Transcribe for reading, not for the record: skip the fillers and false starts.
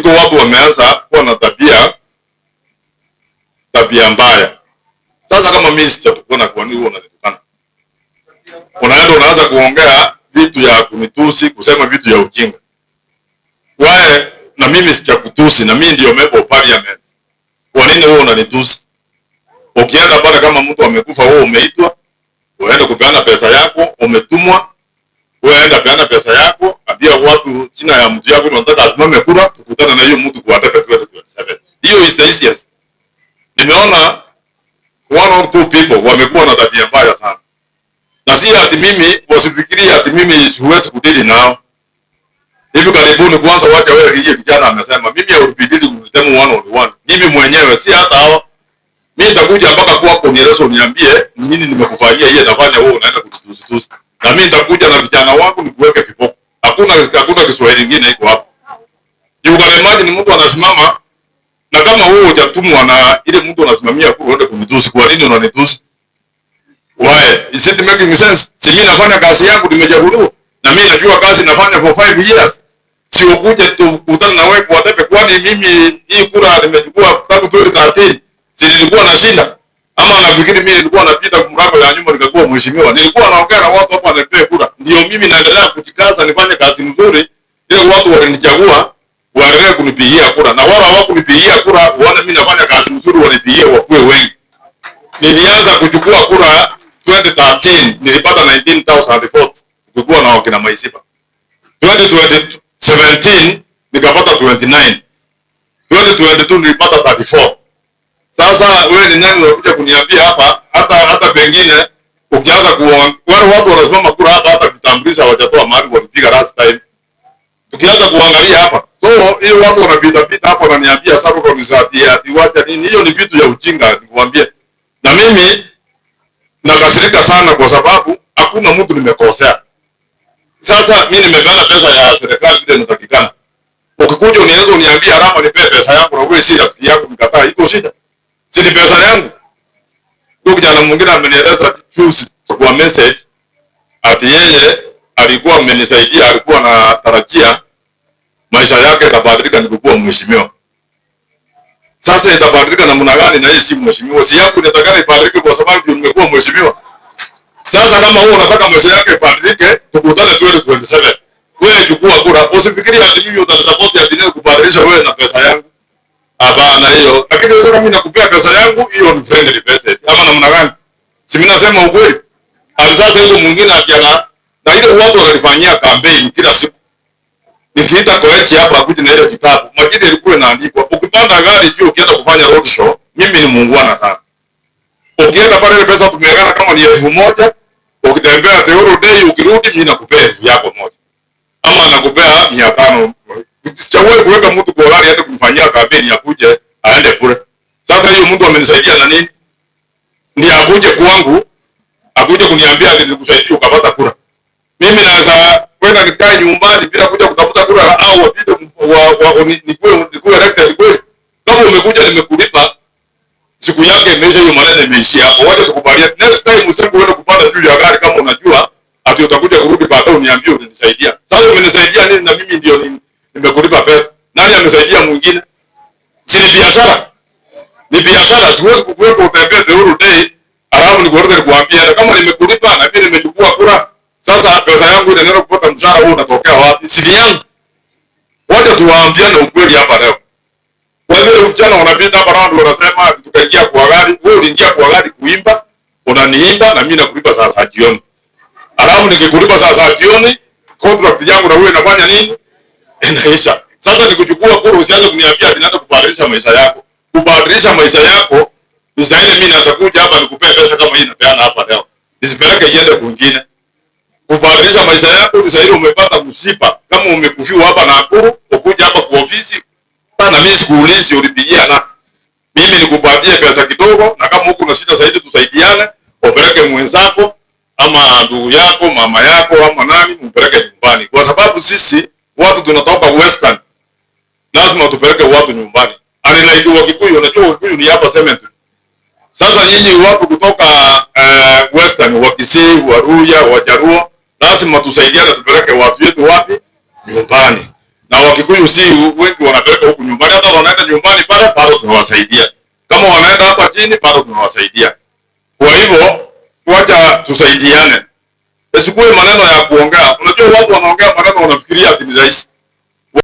iko watu wameanza kuwa na tabia mbaya. Sasa kama mimi sitakuna, kwa nini unanitukana? Unaenda unaanza kuongea vitu ya kunitusi, kusema vitu ya ujinga. Wewe na mimi sijakutusi, na mimi ndio member of parliament. Kwa nini wewe unanitusi? Ukienda pale kama mtu amekufa, wewe umeitwa, uende kupeana pesa yako, umetumwa, wewe enda peana pesa yako, ambia watu jina ya mtu yako unataka asimame kura, tukutane na hiyo mtu kwa data 2027. Hiyo is the easiest. Nimeona one or two people wamekuwa na tabia mbaya sana. Na si ati mimi, wasifikiria ati mimi siwezi kudili nao. Hivi karibuni kwanza wacha wewe hije kijana amesema mimi haurudili kumsema one on one. Mimi mwenyewe si hata hao. Mimi nitakuja mpaka kwako nielezo uniambie nini nimekufanyia yeye nafanya wewe unaenda kututusi. Na mimi nitakuja na vijana wangu nikuweke viboko. Hakuna Kiswahili kingine iko hapo. You can imagine mtu anasimama na kama wewe hujatumwa na ile mtu anasimamia kuenda kunitusi, kwa nini unanitusi? Why? Is it making sense? Si mimi nafanya kazi yangu nimechaguliwa. Na mimi najua kazi nafanya for 5 years. Si ukuje tukutane na wewe kwa tepe, kwani mimi hii kura nimechukua tangu 2013. Si nilikuwa nashinda? Ama nafikiri mimi nilikuwa napita mlango ya nyuma nikakuwa mheshimiwa. Nilikuwa naongea na watu hapa wanapewa kura. Ndio mimi naendelea kujikaza nifanye kazi nzuri ili watu walinichagua waendelee kunipigia kura. Na wale hawakunipigia kura waone mimi nafanya kazi nzuri wanipigie wakuwe wengi. Nilianza kuchukua kura 2013 nilipata 19,000 votes kuchukua na wakina Maisipa. 2017 nikapata 29. 2022 nilipata 34. Sasa wewe ni nani unakuja kuniambia hapa hata pengine ukianza wale watu wanasimama kura hapa hata vitambulisho hawajatoa mahali walipiga last time. Tukianza kuangalia hapa. So hiyo watu wanapita hapa wananiambia sababu kwa mizati ati wacha nini, hiyo ni vitu ya ujinga nikwambie. Na mimi nakasirika sana kwa sababu hakuna mtu nimekosea. Sasa mimi nimepeana pesa ya serikali vile inatakikana. Ukikuja unianza uniambia Rama nipe pesa yangu na wewe si rafiki yangu nikataa, iko shida. Si ni pesa yangu. Ndio kijana mwingine amenieleza juzi kwa message ati yeye alikuwa amenisaidia, alikuwa anatarajia maisha yake yatabadilika nikuwa mheshimiwa. Sasa itabadilika namna gani na yeye si mheshimiwa? Si yangu nitakana ibadilike kwa sababu ndio nimekuwa mheshimiwa. Sasa kama wewe unataka maisha yake ibadilike, tukutane 2027. Wewe chukua kura. Usifikirie ati mimi utanisupport ati nini kubadilisha wewe na pesa yangu. Hapana hiyo. Lakini wewe kama mimi nakupea pesa yangu, hiyo ni friendly pesa. Ama namna gani? Si mimi nasema ukweli. Sasa hiyo mwingine akiana na ile watu wanalifanyia campaign kila siku. Nikiita Koechi hapa akuje na ile kitabu. Majina ilikuwa inaandikwa. Ukipanda gari juu ukienda kufanya road show, mimi ni muungwana sana. Ukienda pale ile pesa tumeagana kama ni 1,000, ukitembea Teoro Day ukirudi mimi nakupea 1,000 yako moja. Ama nakupea 500. Sichawe kuweka mtu kwa gari aende kumfanyia kampeni akuje aende kule. Sasa hiyo mtu amenisaidia na nini? Ni akuje kwangu, akuje kuniambia ati nilikusaidia ukapata kura. Mimi naweza kwenda nikae nyumbani bila kuja kutafuta kura au wapite nikuwe elected kweli. Kama umekuja nimekulipa, siku yake imeisha, hiyo maneno imeishia hapo. Wacha tukubaliane. Next time usiku uende kupanda juu ya gari kama unajua ati utakuja kurudi baadaye uniambie ulinisaidia. Sasa umenisaidia nini na mimi ndio nimekulipa pesa? Nani amesaidia mwingine? Si ni biashara. Ni biashara, siwezi kukuweka utembee Teoro Day alafu nikueleze kuambia kama nimekulipa na mimi nimechukua kura. Sasa pesa yangu ile neno kupata mshahara huo unatokea wapi? Si yangu. Wacha tuwaambiane ukweli hapa leo. Kwa hivyo vijana wanapita hapa round wanasema tukaingia kwa gari, wewe uliingia kwa gari kuimba, unaniimba na mimi nakulipa sasa jioni. Alafu nikikulipa sasa jioni, contract yangu na wewe inafanya nini? Inaisha. Sasa nikuchukua kura usianze kuniambia ninaenda kubadilisha maisha yako. Kubadilisha maisha yako ni zaidi mimi nasakuja hapa nikupee pesa kama hii napeana hapa leo. Nisipeleke iende kwingine. Kubadilisha maisha yako ni zaidi umepata msiba kama umekufiwa hapa na Nakuru, ukuja hapa kwa ofisi na mimi sikuulizi ulipigia na mimi nikupatie pesa kidogo, na kama huko na shida zaidi tusaidiane, upeleke mwenzako ama ndugu yako, mama yako ama nani, mpeleke nyumbani. Kwa sababu sisi watu tunatoka Western, lazima tupeleke watu nyumbani. Anilaidu wa Kikuyu, unajua Kikuyu ni hapa cemetery. Sasa nyinyi watu kutoka Western, wa Kisii, wa Ruya, wa Jaruo, lazima tusaidiane tupeleke watu wetu wapi? Nyumbani. na Wakikuyu si wengi wanapeleka huku nyumbani, hata wanaenda nyumbani pale bado tunawasaidia, kama wanaenda hapa chini bado tunawasaidia. Kwa hivyo wacha tusaidiane, isikuwe maneno ya kuongea. Unajua watu wanaongea maneno wanafikiria ati ni rahisi.